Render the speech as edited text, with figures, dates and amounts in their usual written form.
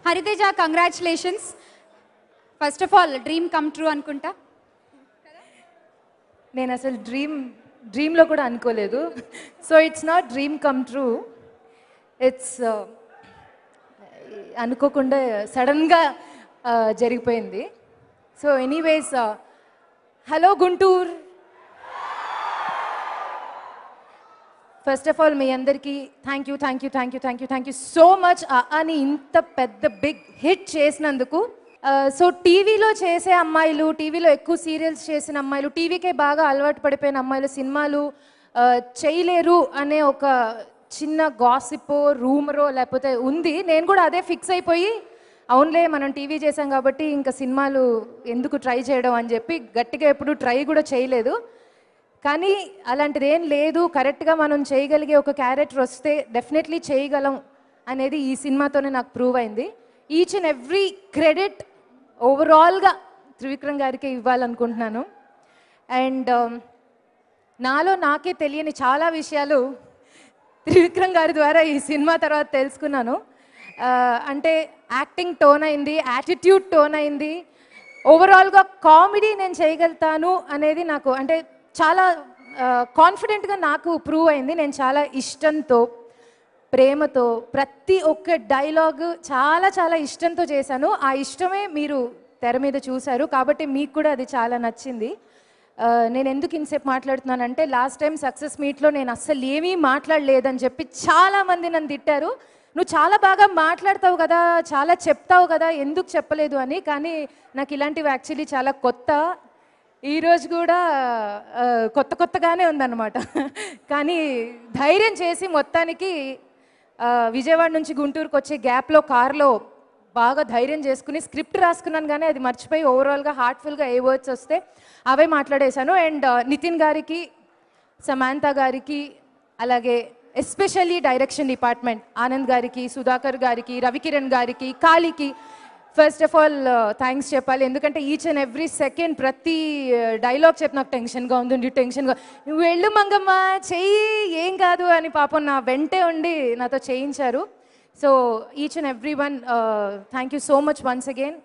Hariteja, congratulations. First of all dream come true అనుకుంటా. నేను అసలు డ్రీమ్లో కూడా అనుకోలేదు. So it's not dream come true, it's అనుకోకుండా సడన్గా జరిగిపోయింది. So anyways, hello Guntur. First of all మీ అందరికీ థ్యాంక్ యూ సో మచ్ అని ఇంత పెద్ద బిగ్ హిట్ చేసినందుకు. సో టీవీలో చేసే అమ్మాయిలు, టీవీలో ఎక్కువ సీరియల్స్ చేసిన అమ్మాయిలు, టీవీకే బాగా అలవాటు పడిపోయిన అమ్మాయిలు సినిమాలు చేయలేరు అనే ఒక చిన్న గాసిపో రూమరో లేకపోతే ఉంది. నేను కూడా అదే ఫిక్స్ అయిపోయి అవునులే మనం టీవీ చేసాం కాబట్టి ఇంకా సినిమాలు ఎందుకు ట్రై చేయడం అని చెప్పి గట్టిగా ఎప్పుడు ట్రై కూడా చేయలేదు. కానీ అలాంటిది ఏం లేదు, కరెక్ట్గా మనం చేయగలిగే ఒక క్యారెక్టర్ వస్తే డెఫినెట్లీ చేయగలం అనేది ఈ సినిమాతోనే నాకు ప్రూవ్ అయింది. ఈచ్ అండ్ ఎవ్రీ క్రెడిట్ ఓవరాల్గా త్రివిక్రమ్ గారికి ఇవ్వాలనుకుంటున్నాను. అండ్ నాలో నాకే తెలియని చాలా విషయాలు త్రివిక్రమ్ గారి ద్వారా ఈ సినిమా తర్వాత తెలుసుకున్నాను. అంటే యాక్టింగ్ టోన్ అయింది, యాటిట్యూడ్ టోన్ అయింది, ఓవరాల్గా కామెడీ నేను చేయగలుగుతాను అనేది నాకు అంటే చాలా కాన్ఫిడెంట్గా నాకు ప్రూవ్ అయింది. నేను చాలా ఇష్టంతో, ప్రేమతో ప్రతి ఒక్క డైలాగ్ చాలా ఇష్టంతో చేశాను. ఆ ఇష్టమే మీరు తెర మీద చూశారు కాబట్టి మీకు కూడా అది చాలా నచ్చింది. నేను ఎందుకు ఇన్సేపు మాట్లాడుతున్నానంటే లాస్ట్ టైం సక్సెస్ మీట్లో నేను అస్సలు ఏమీ మాట్లాడలేదని చెప్పి చాలామంది నన్ను తిట్టారు. నువ్వు చాలా బాగా మాట్లాడతావు కదా, చాలా చెప్తావు కదా, ఎందుకు చెప్పలేదు అని. నాకు ఇలాంటివి యాక్చువల్లీ చాలా కొత్త. ఈరోజు కూడా కొత్తగానే ఉందన్నమాట. కానీ ధైర్యం చేసి మొత్తానికి విజయవాడ నుంచి గుంటూరుకు వచ్చే గ్యాప్లో కార్లో బాగా ధైర్యం చేసుకుని స్క్రిప్ట్ రాసుకున్నాను, కానీ అది మర్చిపోయి ఓవరాల్గా హార్ట్ఫుల్గా ఏ వర్డ్స్ వస్తే అవే మాట్లాడేశాను. అండ్ నితిన్ గారికి, సమాంతా గారికి, అలాగే ఎస్పెషల్లీ డైరెక్షన్ డిపార్ట్మెంట్ ఆనంద్ గారికి, సుధాకర్ గారికి, రవికిరణ్ గారికి, కాళీకి ఫస్ట్ ఆఫ్ ఆల్ థ్యాంక్స్ చెప్పాలి. ఎందుకంటే ఈచ్ అండ్ ఎవ్రీ సెకండ్ ప్రతి డైలాగ్ చెప్పి నాకు టెన్షన్గా ఉంది, టెన్షన్గా నువ్వు వెళ్ళు మంగమ్మ చెయ్యి ఏం కాదు అని పాపం నా వెంటే ఉండి నాతో చేయించారు. So each and every one thank you so much once again.